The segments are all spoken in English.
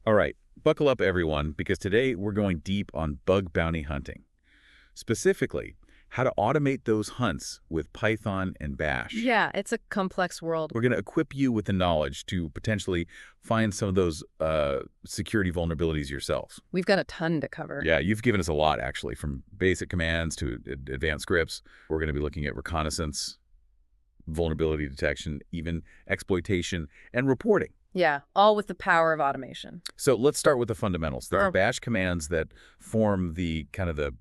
All right, buckle up everyone, because today we're going deep on bug bounty hunting. Specifically, how to automate those hunts with Python and Bash. Yeah, it's a complex world. We're going to equip you with the knowledge to potentially find some of those security vulnerabilities yourselves. We've got a ton to cover. Yeah, you've given us a lot, actually, from basic commands to advanced scripts. We're going to be looking at reconnaissance, vulnerability detection, even exploitation, and reporting. Yeah, all with the power of automation. So let's start with the fundamentals. There are Sure. bash commands that form the kind of the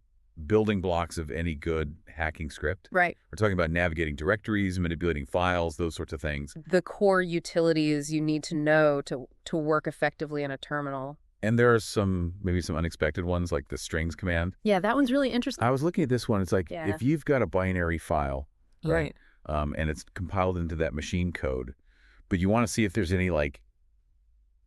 building blocks of any good hacking script. Right. We're talking about navigating directories, manipulating files, those sorts of things. The core utilities you need to know to work effectively in a terminal. And there are maybe some unexpected ones, like the strings command. Yeah, that one's really interesting. I was looking at this one. It's like, Yeah. if you've got a binary file, Right. and it's compiled into that machine code, but you want to see if there's any, like,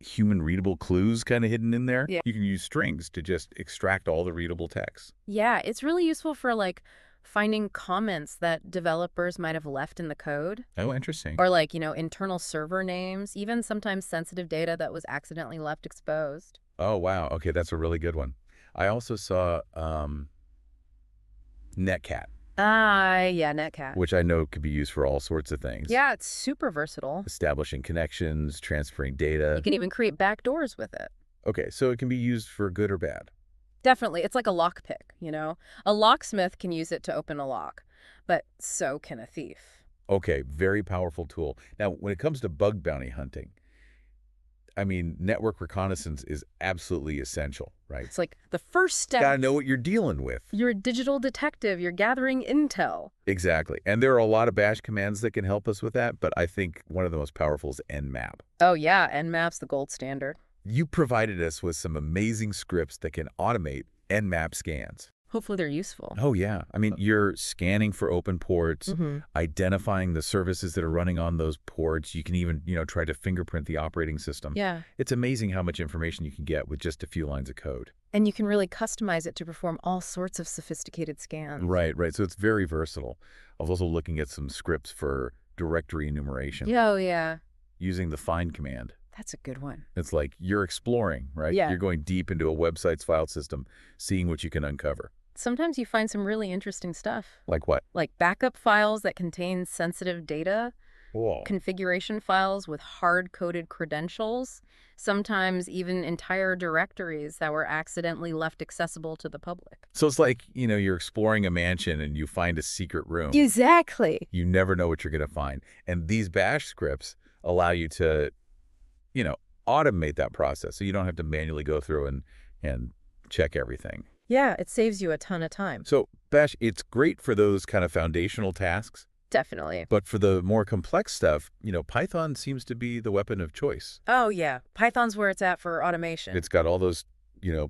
human readable clues kind of hidden in there, Yeah. you can use strings to just extract all the readable text. Yeah, it's really useful for like finding comments that developers might have left in the code. Oh, interesting. Or like, internal server names, even sometimes sensitive data that was accidentally left exposed. Oh, wow. Okay, that's a really good one. I also saw Netcat, Yeah, Netcat. which I know could be used for all sorts of things. Yeah, it's super versatile. Establishing connections, transferring data. You can even create backdoors with it. Okay, so it can be used for good or bad. Definitely. It's like a lockpick, A locksmith can use it to open a lock, but so can a thief. Okay, very powerful tool. Now, when it comes to bug bounty hunting, I mean, network reconnaissance is absolutely essential, right? It's like the first step. Gotta know what you're dealing with. You're a digital detective. You're gathering intel. Exactly. And there are a lot of bash commands that can help us with that, but I think one of the most powerful is nmap. Oh, yeah. Nmap's the gold standard. You provided us with some amazing scripts that can automate nmap scans. Hopefully they're useful. Oh, yeah. I mean, you're scanning for open ports, identifying the services that are running on those ports. You can even, try to fingerprint the operating system. Yeah. It's amazing how much information you can get with just a few lines of code. And you can really customize it to perform all sorts of sophisticated scans. Right, right. So it's very versatile. I was also looking at some scripts for directory enumeration. Oh, yeah. Using the find command. That's a good one. It's like you're exploring, right? Yeah. You're going deep into a website's file system, seeing what you can uncover. Sometimes you find some really interesting stuff. Like what? Like backup files that contain sensitive data, Whoa. configuration files with hard-coded credentials, sometimes even entire directories that were accidentally left accessible to the public. So it's like, you're exploring a mansion and you find a secret room. Exactly. You never know what you're going to find. And these bash scripts allow you to, automate that process so you don't have to manually go through and check everything. Yeah, it saves you a ton of time. So bash, it's great for those kind of foundational tasks. Definitely. But for the more complex stuff, Python seems to be the weapon of choice. Oh, yeah. Python's where it's at for automation. It's got all those,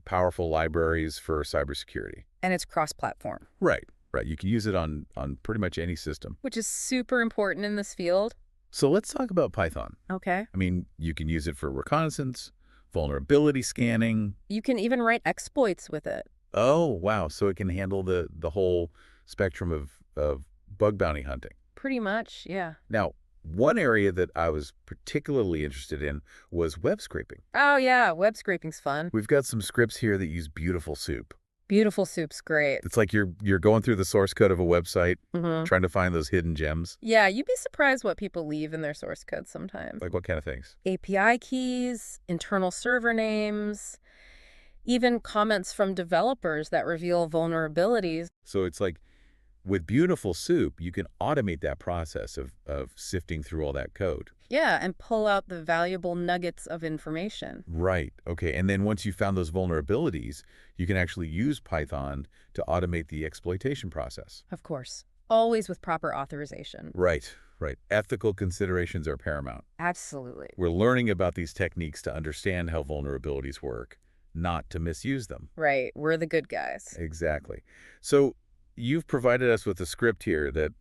powerful libraries for cybersecurity. And it's cross-platform. Right, right. You can use it on pretty much any system. Which is super important in this field. So let's talk about Python. Okay. I mean, you can use it for reconnaissance, vulnerability scanning. You can even write exploits with it. Oh, wow. So it can handle the whole spectrum of bug bounty hunting. Pretty much, yeah. Now, one area that I was particularly interested in was web scraping. Oh, yeah. Web scraping's fun. We've got some scripts here that use beautiful soup. Beautiful soup's great. It's like you're going through the source code of a website, trying to find those hidden gems. Yeah, you'd be surprised what people leave in their source code sometimes. Like what kind of things? API keys, internal server names, even comments from developers that reveal vulnerabilities. So it's like, with beautiful soup, you can automate that process of sifting through all that code. Yeah, and pull out the valuable nuggets of information. Right. Okay. And then once you found those vulnerabilities, you can actually use Python to automate the exploitation process. Of course. Always with proper authorization. Right. Right. Ethical considerations are paramount. Absolutely. We're learning about these techniques to understand how vulnerabilities work, not to misuse them. Right. We're the good guys. Exactly. So you've provided us with a script here that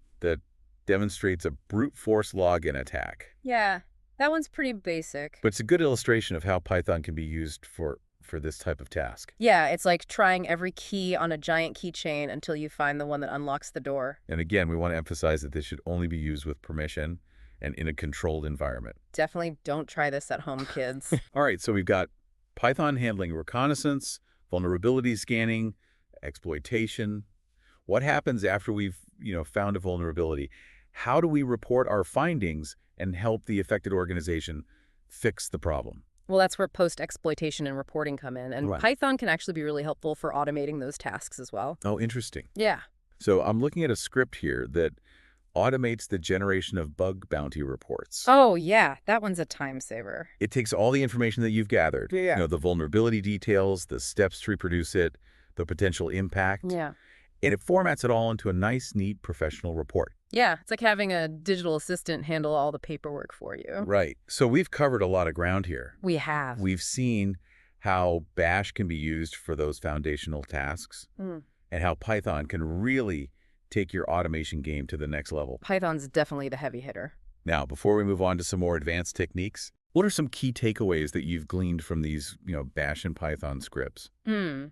demonstrates a brute force login attack. Yeah, that one's pretty basic. But it's a good illustration of how Python can be used for this type of task. Yeah, it's like trying every key on a giant keychain until you find the one that unlocks the door. And again, we want to emphasize that this should only be used with permission and in a controlled environment. Definitely don't try this at home, kids. All right, so we've got Python handling reconnaissance, vulnerability scanning, exploitation. What happens after we've, found a vulnerability? How do we report our findings and help the affected organization fix the problem? Well, that's where post-exploitation and reporting come in, and Right. Python can actually be really helpful for automating those tasks as well. Oh, interesting. Yeah. So I'm looking at a script here that automates the generation of bug bounty reports. Oh, yeah, that one's a time saver. It takes all the information that you've gathered, Yeah. the vulnerability details, the steps to reproduce it, the potential impact, Yeah. and it formats it all into a nice, neat, professional report. Yeah, it's like having a digital assistant handle all the paperwork for you. Right. So we've covered a lot of ground here. We have. We've seen how Bash can be used for those foundational tasks Mm. and how Python can really take your automation game to the next level. Python's definitely the heavy hitter. Now, before we move on to some more advanced techniques, what are some key takeaways that you've gleaned from these, Bash and Python scripts? Well,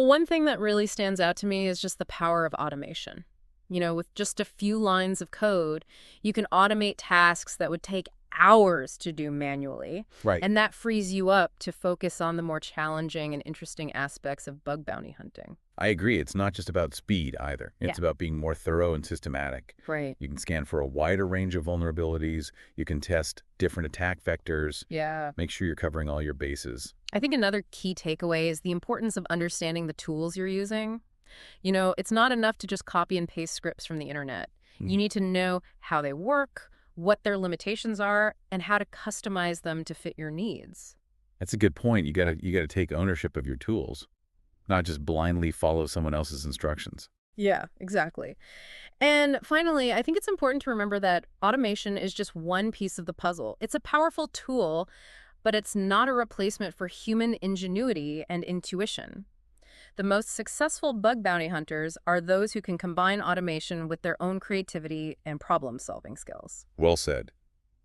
one thing that really stands out to me is just the power of automation. With just a few lines of code, you can automate tasks that would take hours to do manually, Right. and that frees you up to focus on the more challenging and interesting aspects of bug bounty hunting. I agree. It's not just about speed either. It's Yeah. about being more thorough and systematic. Right. You can scan for a wider range of vulnerabilities. You can test different attack vectors. Yeah. Make sure you're covering all your bases. I think another key takeaway is the importance of understanding the tools you're using. It's not enough to just copy and paste scripts from the internet. You need to know how they work, what their limitations are, and how to customize them to fit your needs. That's a good point. You gotta take ownership of your tools, not just blindly follow someone else's instructions. Yeah, exactly. And finally, I think it's important to remember that automation is just one piece of the puzzle. It's a powerful tool, but it's not a replacement for human ingenuity and intuition. The most successful bug bounty hunters are those who can combine automation with their own creativity and problem-solving skills. Well said.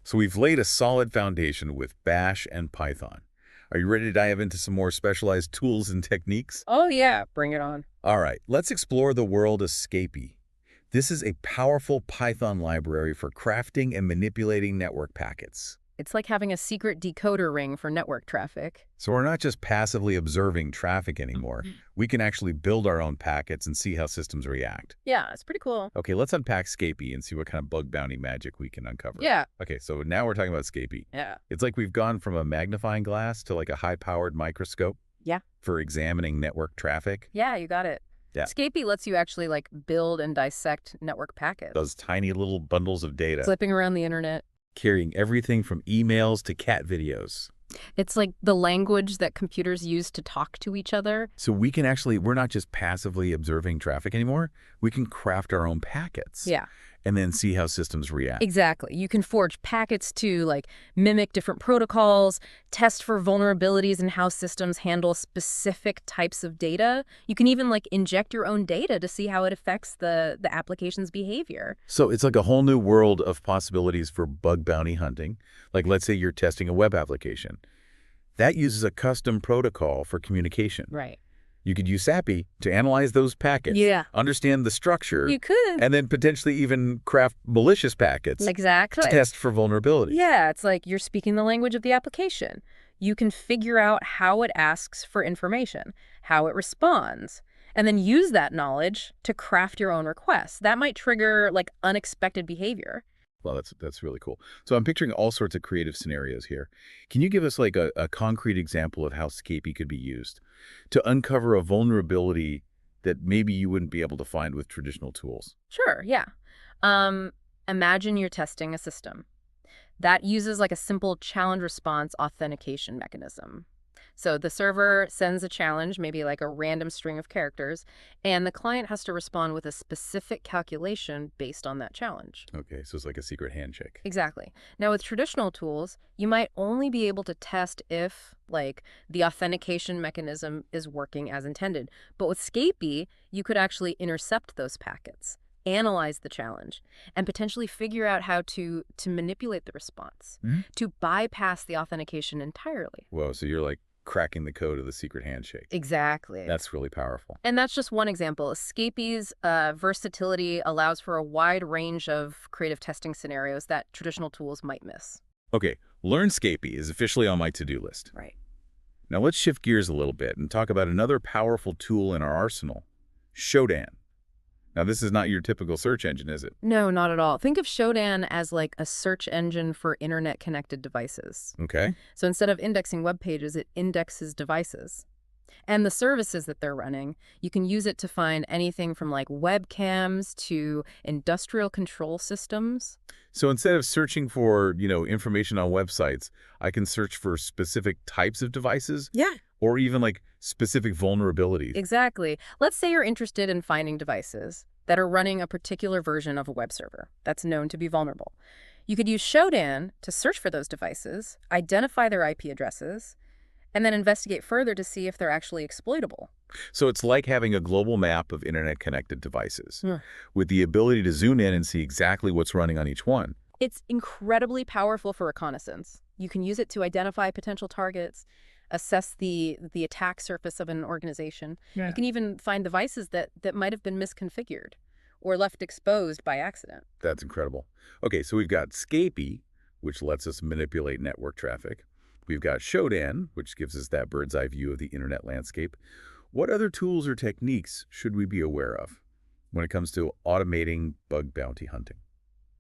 So we've laid a solid foundation with Bash and Python. Are you ready to dive into some more specialized tools and techniques? Oh yeah, bring it on. All right, let's explore the world of Scapy. This is a powerful Python library for crafting and manipulating network packets. It's like having a secret decoder ring for network traffic. So we're not just passively observing traffic anymore. We can actually build our own packets and see how systems react. Yeah, it's pretty cool. Okay, let's unpack Scapy and see what kind of bug bounty magic we can uncover. Yeah. Okay, so now we're talking about Scapy. Yeah. It's like we've gone from a magnifying glass to like a high-powered microscope. Yeah. For examining network traffic. Yeah, you got it. Yeah. Scapy lets you actually build and dissect network packets. Those tiny little bundles of data. Flipping around the internet. Carrying everything from emails to cat videos. It's like the language that computers use to talk to each other. So we're not just passively observing traffic anymore. We can craft our own packets. Yeah. And then see how systems react. Exactly. You can forge packets to mimic different protocols, test for vulnerabilities in how systems handle specific types of data. You can even inject your own data to see how it affects the application's behavior. So it's like a whole new world of possibilities for bug bounty hunting. Like let's say you're testing a web application. That uses a custom protocol for communication. Right. You could use SAPI to analyze those packets, Yeah. understand the structure, You could. and then potentially even craft malicious packets Exactly. to test for vulnerability. Yeah, it's like you're speaking the language of the application. You can figure out how it asks for information, how it responds, and then use that knowledge to craft your own requests. That might trigger unexpected behavior. Well, that's really cool. So I'm picturing all sorts of creative scenarios here. Can you give us a concrete example of how Scapy could be used to uncover a vulnerability that maybe you wouldn't be able to find with traditional tools? Sure, yeah. Imagine you're testing a system that uses a simple challenge response authentication mechanism. So the server sends a challenge, maybe a random string of characters, and the client has to respond with a specific calculation based on that challenge. Okay, so it's like a secret handshake. Exactly. Now, with traditional tools, you might only be able to test if, the authentication mechanism is working as intended. But with Scapy, you could actually intercept those packets, analyze the challenge, and potentially figure out how to manipulate the response, to bypass the authentication entirely. Whoa, so you're cracking the code of the secret handshake. Exactly. That's really powerful. And that's just one example. Scapy's versatility allows for a wide range of creative testing scenarios that traditional tools might miss. Okay, learn Scapy is officially on my to-do list. Right. Now let's shift gears a little bit and talk about another powerful tool in our arsenal, Shodan. Now this is not your typical search engine, is it? No, not at all. Think of Shodan as like a search engine for internet-connected devices. Okay. So instead of indexing web pages, it indexes devices. And the services that they're running, you can use it to find anything from like webcams to industrial control systems. So instead of searching for, information on websites, I can search for specific types of devices Yeah. or even like specific vulnerabilities. Exactly. Let's say you're interested in finding devices that are running a particular version of a web server that's known to be vulnerable. You could use Shodan to search for those devices, identify their IP addresses, and then investigate further to see if they're actually exploitable. So it's like having a global map of internet-connected devices Hmm. with the ability to zoom in and see exactly what's running on each one. It's incredibly powerful for reconnaissance. You can use it to identify potential targets, assess the attack surface of an organization. Yeah. You can even find devices that might have been misconfigured or left exposed by accident. That's incredible. Okay, so we've got Scapy, which lets us manipulate network traffic. We've got Shodan, which gives us that bird's eye view of the internet landscape. What other tools or techniques should we be aware of when it comes to automating bug bounty hunting?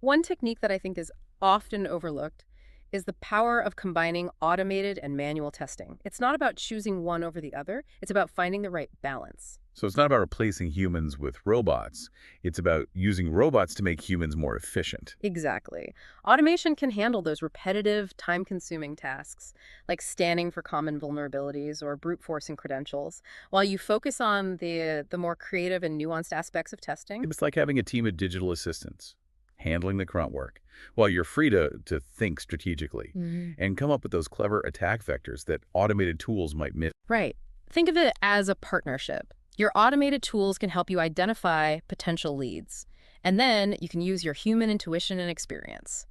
One technique that I think is often overlooked is the power of combining automated and manual testing. It's not about choosing one over the other. It's about finding the right balance. So it's not about replacing humans with robots. It's about using robots to make humans more efficient. Exactly. Automation can handle those repetitive, time-consuming tasks, like scanning for common vulnerabilities or brute forcing credentials, while you focus on the more creative and nuanced aspects of testing. It's like having a team of digital assistants handling the grunt work, while you're free to think strategically and come up with those clever attack vectors that automated tools might miss. Right. Think of it as a partnership. Your automated tools can help you identify potential leads, and then you can use your human intuition and experience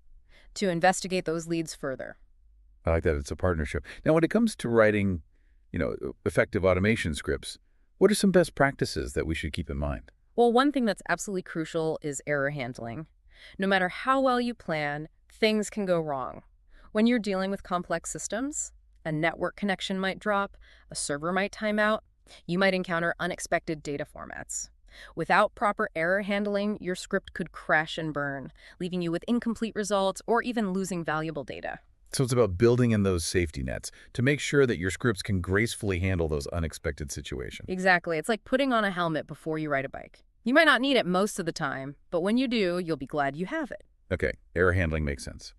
to investigate those leads further. I like that it's a partnership. Now, when it comes to writing, effective automation scripts, what are some best practices that we should keep in mind? Well, one thing that's absolutely crucial is error handling. No matter how well you plan, things can go wrong. When you're dealing with complex systems, a network connection might drop, a server might time out, you might encounter unexpected data formats. Without proper error handling, your script could crash and burn, leaving you with incomplete results or even losing valuable data. So it's about building in those safety nets to make sure that your scripts can gracefully handle those unexpected situations. Exactly. It's like putting on a helmet before you ride a bike. You might not need it most of the time, but when you do, you'll be glad you have it. Okay, error handling makes sense.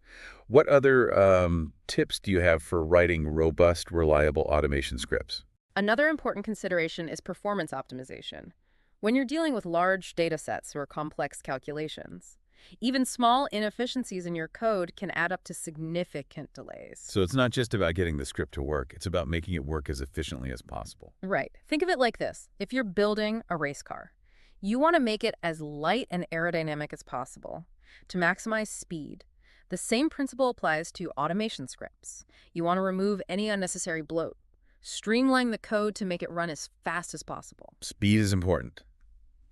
What other tips do you have for writing robust, reliable automation scripts? Another important consideration is performance optimization. When you're dealing with large data sets or complex calculations, even small inefficiencies in your code can add up to significant delays. So it's not just about getting the script to work, it's about making it work as efficiently as possible. Right. Think of it like this. If you're building a race car, you want to make it as light and aerodynamic as possible to maximize speed. The same principle applies to automation scripts. You want to remove any unnecessary bloat, streamline the code to make it run as fast as possible. Speed is important,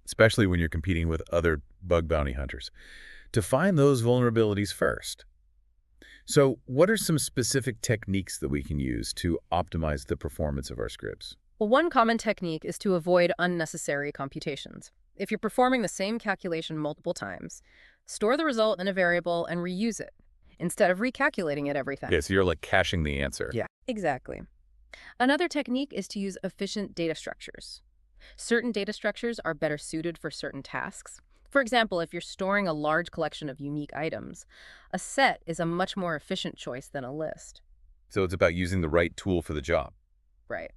especially when you're competing with other bug bounty hunters, to find those vulnerabilities first. So what are some specific techniques that we can use to optimize the performance of our scripts? Well, one common technique is to avoid unnecessary computations. If you're performing the same calculation multiple times, store the result in a variable and reuse it, instead of recalculating it every time. Yeah, so you're like caching the answer. Yeah, exactly. Another technique is to use efficient data structures. Certain data structures are better suited for certain tasks. For example, if you're storing a large collection of unique items, a set is a much more efficient choice than a list. So it's about using the right tool for the job. Right.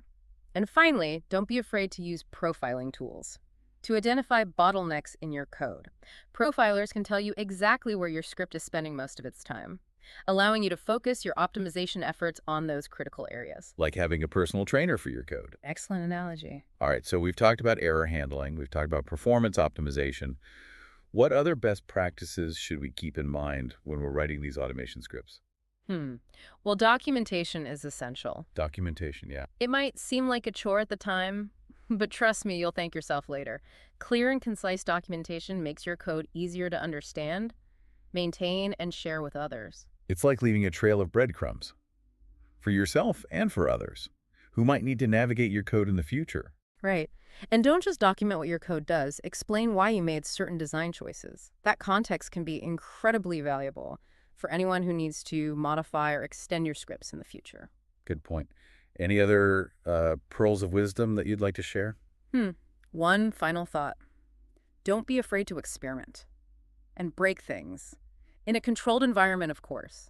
And finally, don't be afraid to use profiling tools to identify bottlenecks in your code. Profilers can tell you exactly where your script is spending most of its time, allowing you to focus your optimization efforts on those critical areas. Like having a personal trainer for your code. Excellent analogy. All right, so we've talked about error handling, we've talked about performance optimization. What other best practices should we keep in mind when we're writing these automation scripts? Well, documentation is essential. Documentation, yeah. It might seem like a chore at the time, but trust me, you'll thank yourself later. Clear and concise documentation makes your code easier to understand, maintain, and share with others. It's like leaving a trail of breadcrumbs for yourself and for others. who might need to navigate your code in the future. Right. And don't just document what your code does, explain why you made certain design choices. That context can be incredibly valuable for anyone who needs to modify or extend your scripts in the future. Good point. Any other pearls of wisdom that you'd like to share? Hmm. One final thought. Don't be afraid to experiment and break things. In a controlled environment, of course.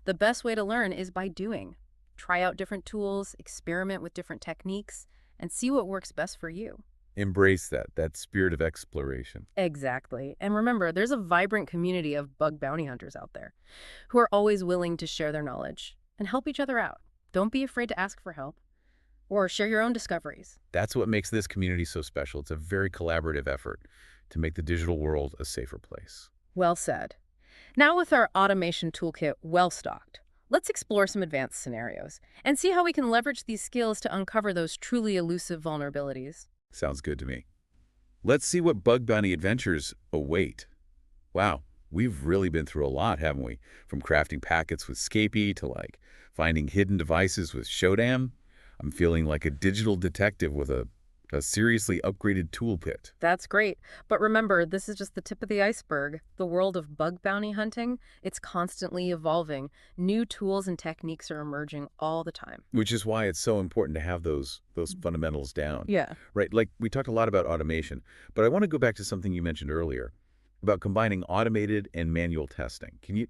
The best way to learn is by doing. Try out different tools, experiment with different techniques, and see what works best for you. Embrace that spirit of exploration. Exactly. And remember, there's a vibrant community of bug bounty hunters out there who are always willing to share their knowledge and help each other out. Don't be afraid to ask for help or share your own discoveries. That's what makes this community so special. It's a very collaborative effort to make the digital world a safer place. Well said. Now, with our automation toolkit well stocked, let's explore some advanced scenarios and see how we can leverage these skills to uncover those truly elusive vulnerabilities. Sounds good to me. Let's see what bug bounty adventures await. Wow, we've really been through a lot, haven't we? From crafting packets with Scapy to finding hidden devices with Shodan. I'm feeling like a digital detective with a seriously upgraded toolkit. That's great. But remember, this is just the tip of the iceberg. The world of bug bounty hunting, it's constantly evolving. New tools and techniques are emerging all the time. Which is why it's so important to have those fundamentals down. Yeah. Right, like we talked a lot about automation, but I want to go back to something you mentioned earlier about combining automated and manual testing. Can you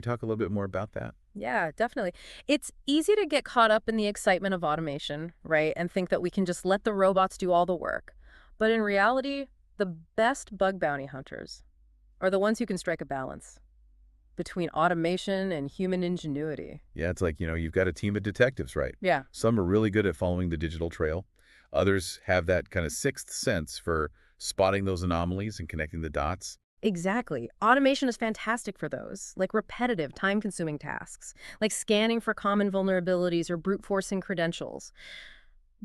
talk a little bit more about that? Yeah, definitely. It's easy to get caught up in the excitement of automation, right? And think that we can just let the robots do all the work. But in reality, the best bug bounty hunters are the ones who can strike a balance between automation and human ingenuity. Yeah, it's like, you've got a team of detectives, right? Yeah, Some are really good at following the digital trail. Others have that kind of sixth sense for spotting those anomalies and connecting the dots. exactly. Automation is fantastic for those, like repetitive, time-consuming tasks, like scanning for common vulnerabilities or brute forcing credentials.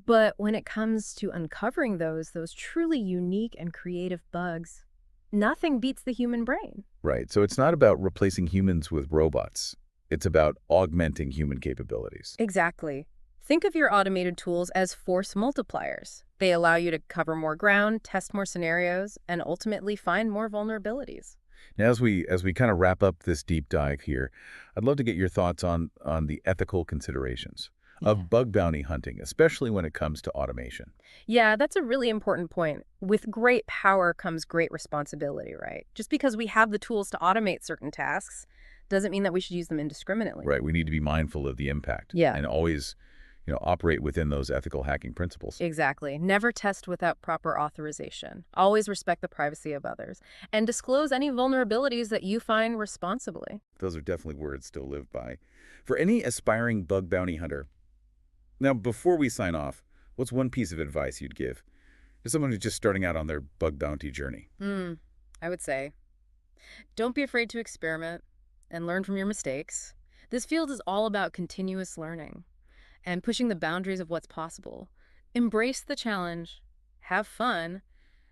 But when it comes to uncovering those truly unique and creative bugs, nothing beats the human brain. Right. So it's not about replacing humans with robots. It's about augmenting human capabilities. Exactly. Think of your automated tools as force multipliers. They allow you to cover more ground, test more scenarios, and ultimately find more vulnerabilities. Now, as we kind of wrap up this deep dive here, I'd love to get your thoughts on the ethical considerations Yeah. of bug bounty hunting, especially when it comes to automation. Yeah, that's a really important point. With great power comes great responsibility, right? Just because we have the tools to automate certain tasks doesn't mean that we should use them indiscriminately. Right. We need to be mindful of the impact Yeah. and always, operate within those ethical hacking principles. Exactly. Never test without proper authorization. Always respect the privacy of others. And disclose any vulnerabilities that you find responsibly. Those are definitely words to live by. For any aspiring bug bounty hunter, now, before we sign off, what's one piece of advice you'd give to someone who's just starting out on their bug bounty journey? I would say, don't be afraid to experiment and learn from your mistakes. This field is all about continuous learning and pushing the boundaries of what's possible. Embrace the challenge, have fun,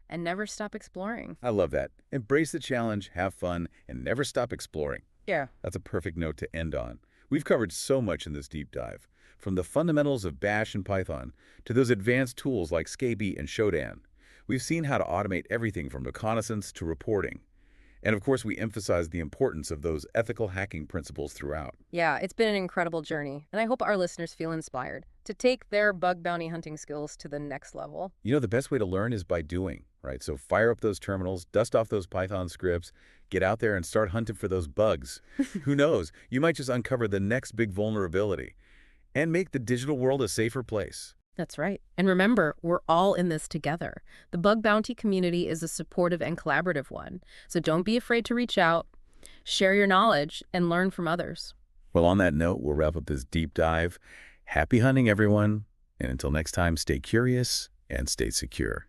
and never stop exploring. I love that. Embrace the challenge, have fun, and never stop exploring. Yeah. That's a perfect note to end on. We've covered so much in this deep dive, from the fundamentals of Bash and Python to those advanced tools like Scapy and Shodan. We've seen how to automate everything from reconnaissance to reporting. And of course, we emphasize the importance of those ethical hacking principles throughout. Yeah, it's been an incredible journey, and I hope our listeners feel inspired to take their bug bounty hunting skills to the next level. The best way to learn is by doing, right? So fire up those terminals, dust off those Python scripts, get out there and start hunting for those bugs. Who knows? You might just uncover the next big vulnerability and make the digital world a safer place. That's right. And remember, we're all in this together. The bug bounty community is a supportive and collaborative one. So don't be afraid to reach out, share your knowledge, and learn from others. Well, on that note, we'll wrap up this deep dive. Happy hunting, everyone. And until next time, stay curious and stay secure.